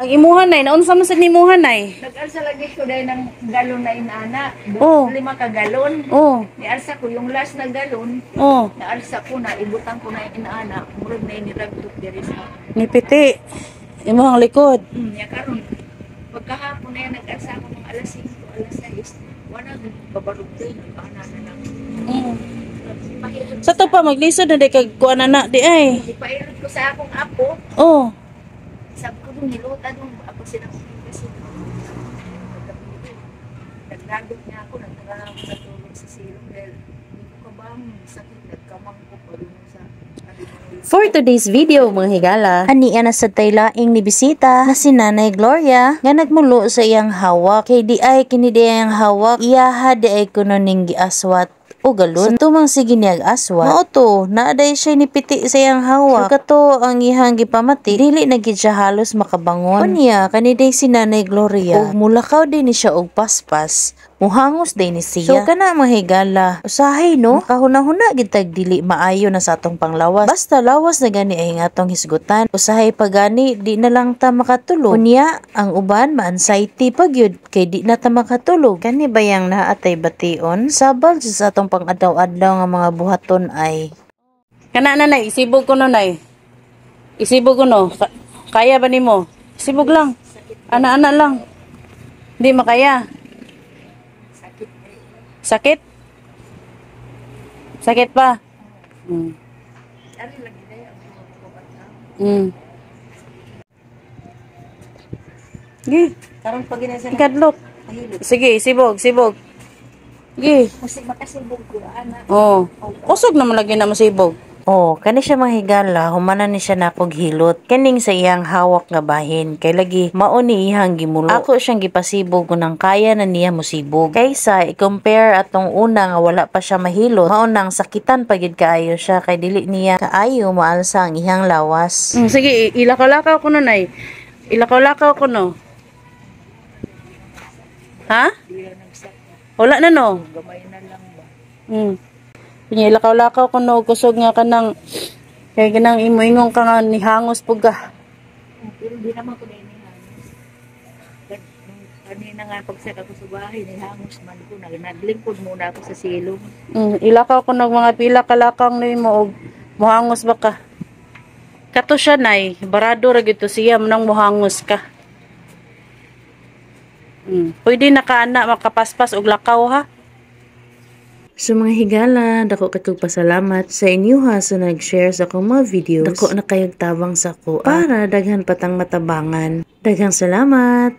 Ang imuhan nay, naunsa man sad nimuhan nay? Nag-alsa lagi ko dahil ng galon na inaana. Oh. 5 ka galon. Oh. Nialsa ko yung last na galon. Oh. Naalsa ko na, ibutang ko na yung inaana. Murag na iniragdok diri sa. Nipiti. Imuhang likod. Ya karon. Pagkahapon na yan, nag-alsa ko mga alas 5, alas 6. Wala babarog din. Nag-ana na lang. Sa to pa maglisod na di kag kuan na di ay. Ipairot ko sa akong apo. Oh. Sabi ko dun, niluta dun. Ako silang kasi naglagot niya ako. Nagtara ako sa tulog sa silong. Dahil hindi ko kabang sakit. Nagkamang ko pa dun sa. For today's video mga higala, aniya na sa taylaing ni bisita na si Nanay Gloria nga nagmulo sa iyang hawak. Kay di ay kini di ang hawak, iyaha di ay kuno ning giaswat o galon. Sa tumang sige niyag aswat, mauto, naaday siya nipiti sa iyang hawak. Kato ang ihang gipamati, dili na gid siya halos makabangon. Unya, kaniday si Nanay Gloria, ug mulakaw din ni siya og paspas. Muhangos din ni siya. So kana mga higala, usahay no, kahuna-huna gid tag dili maayo na sa atong panglawas. Basta lawas na gani ay atong hisgutan. Usahay pagani di na lang ta makatulog. Unya, ang uban ma-anxiety pagyud kay di na ta makatulog. Kani bayang naatay bation, sabal sa atong pang-adlaw-adlaw nga mga buhaton ay Kana nanay, isibog ko nanay. Isibog ko no. Kaya ba nimo? Isibog lang. Ana-ana lang. Di makaya. Sakit? Sakit pa? Sige. Karon pag ginasa na. Ikadlok. Sige, sibog. Sige. Kasi makasibog ko, anak. Oh. Kusog naman lagi na masibog. oh, kani siya mga higala, humanan ni siya nakog hilot. Kaning sa iyang hawak nga bahin. Kay lagi, mauni ihang gimulo. Ako siyang gipasibog kung kaya na niya musibog. Kaysa, i-compare atong una nga wala pa siya mahilot, maunang sakitan pagid kaayo siya. Kay dili niya kaayo maalsa ang ihang lawas. Sige, ilakaw-lakaw ko nanay. Ilakaw-lakaw ko no. Ha? Wala na no. Gamay na lang ba? Pinilakaw-lakaw ko no, kusog nga kanang kay ganang imo-ingong ka nga nihangos pug ka. Pero di naman ko na inihangos. Kanina nga pagsaka ko sa bahay, nihangos man ko. Naglingkod muna ako sa silong. Ilakaw ko ng mga pila kalakang nimo og muhangos ba ka. Kato siya nay, barado ra gito siya nang muhangos ka. Pwede nakaana makapaspas og lakaw ha. So mga higala, dako katong pasalamat sa inyo ha sa nag-share sa akong mga videos. Dako na kayong tabang sa ko para daghan patang matabangan. Daghang salamat!